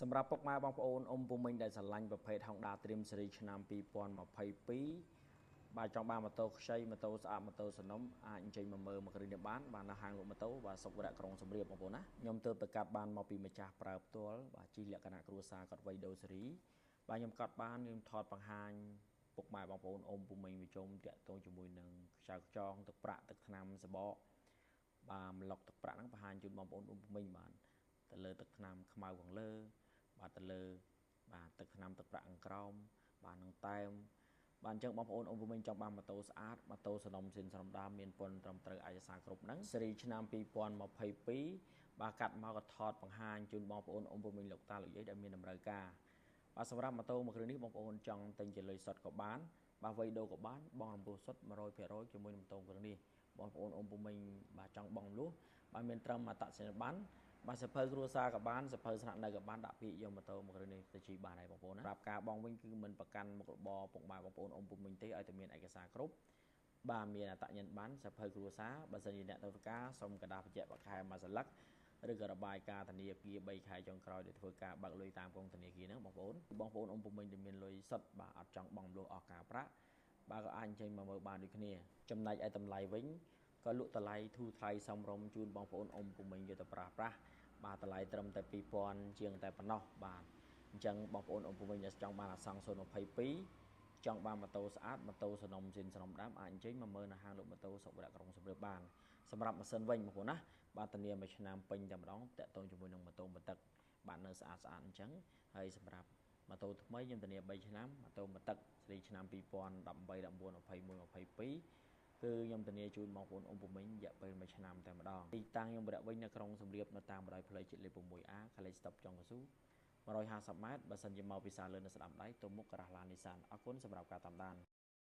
សម្រាប់ពុកម៉ែបងប្អូនអ៊ំពុំមិញដែលស្រឡាញ់ប្រភេទ Honda Dream Series ឆ្នាំ2022បាទចង់បានម៉ូតូខ្ចីម៉ូតូស្អាតម៉ូតូសំណុំអាចអញ្ជើញមកមើលមួយគ្រឿងនេះបាននៅហាងលក់ម៉ូតូបាទសុខវរៈក្រុងសំរាបបងប្អូនណាខ្ញុំទើបទៅកាត់បានមកពីម្ចាស់ប្រើផ្ទាល់បាទជិះលក្ខណៈគ្រួសារគាត់វ័យដូសេរីបាទខ្ញុំកាត់បានខ្ញុំថតបង្ហាញពុកម៉ែបងប្អូនអ៊ំពុំមិញវិជុំតាក់ទងជាមួយនឹងខ្ចៅខ្ចងទឹកប្រាក់ទឹកថ្នាំសបកបាទម្លុកទឹកប្រាក់ហ្នឹងបង្ហាញជូនបងប្អូនអ៊ំពុំមិញបានទៅលើទឹកថ្នាំខ្មៅខាងលើបាទទៅលើបាទទឹកថ្នាំទឹកប្រាក់ខាងក្រោមបាទនឹងតែមបាទអញ្ចឹងបងប្អូនអ៊ំពុំមិញចង់បានម៉ូតូស្អាតម៉ូតូសំណុំស៊ីនសំណុំដើមមានពន្ធត្រឹមត្រូវឯកសារគ្រប់ហ្នឹងស៊េរីឆ្នាំ2022បាទកាត់មកក៏ថតបង្ហាញជូនបងប្អូនអ៊ំពុំមិញលោកតាលោកយាយដែលមានតម្រូវការបាទសម្រាប់ម៉ូតូមួយគ្រឿងនេះបងប្អូនចង់ទិញជាលុយសុទ្ធក៏បានបាទវ័យដូរក៏បានបងរំលោះសុទ្ធ 100% ជាមួយនឹងម៉ូតូគ្រឿងនេះបងប្អូនអ៊ំពុំមិញបាទចង់បងរំលោះបាទមានត្រឹមអត្តសញ្ញាណប័ណ្ណបាទសភៅគ្រួសារក៏បានសភៅស្នាក់នៅក៏បានដាក់ពាក្យយកម៉ូតូមួយគ្រឿងនេះទៅជិះបានហើយបងប្អូនណាប្រាប់ការបងវិញគឺមិនប្រកាន់មុខរបរពុកម៉ែបងប្អូនអ៊ំពុំមិញទេឲ្យតែមានឯកសារគ្រប់បាទមានអត្តសញ្ញាណប័ណ្ណសភៅគ្រួសារបើសិនជាអ្នកទៅធ្វើការសុំกระดาษបញ្ជាក់បខែមួយសន្លឹកឬក៏របាយការណ៍ធនាគារ3ខែចុងក្រោយដែលធ្វើការបើកលុយតាមកងធនាគារហ្នឹងបងប្អូនអ៊ំពុំមិញដែលមានលុយសុទ្ធបាទអត់ចង់បងរំលោះអស់ការប្រាក់បាទក៏អាចចេញមកមើលបានដូចគ្នាចំណែកឯតម្លៃវិញក៏លក់តម្លៃធូរថ្លៃសមរម្យជូនបងប្អូនអ៊ំពុំមិញយកទៅប្រាស់បាទតម្លៃត្រឹមតែ 2000 ជាងតែប៉ុណ្ណោះបាទអញ្ចឹងបងប្អូនអ៊ំពុំមិញដែលចង់បានអាសង់022ចង់បានម៉ូតូស្អាតម៉ូតូសំណុំស៊ីនសំណុំដើមអាចអញ្ជើញមកមើលនៅហាងលក់ម៉ូតូសុខវរៈក្រុងសំរាបបានសម្រាប់ម៉ាស៊ីនវិញបងប្អូនណាបាទធានាមួយឆ្នាំពេញតែម្ដងតាក់ទងជាមួយនឹងម៉ូតូមួយទឹកបាទនៅស្អាតអញ្ចឹងហើយសម្រាប់ម៉ូតូថ្មីខ្ញុំធានា3ឆ្នាំម៉ូតូមួយទឹកស៊េរីឆ្នាំ2018 19 21 22គឺខ្ញុំធានាជូនបងប្អូនអ៊ំពុំមិញរយៈពេល1ឆ្នាំតែម្ដងទីតាំងខ្ញុំរកវិញនៅក្រុងសំរាបនៅតាមបណ្ដោយផ្លូវជាតិលេខ 6A ខលេខស្តុបចុងកស៊ូ150 ម៉ែត្របើសិនជាមកពីសាលើនៅស្ដាំដៃទៅមុខការ៉ាស់ឡាននីសានអរគុណសម្រាប់ការតាមដាន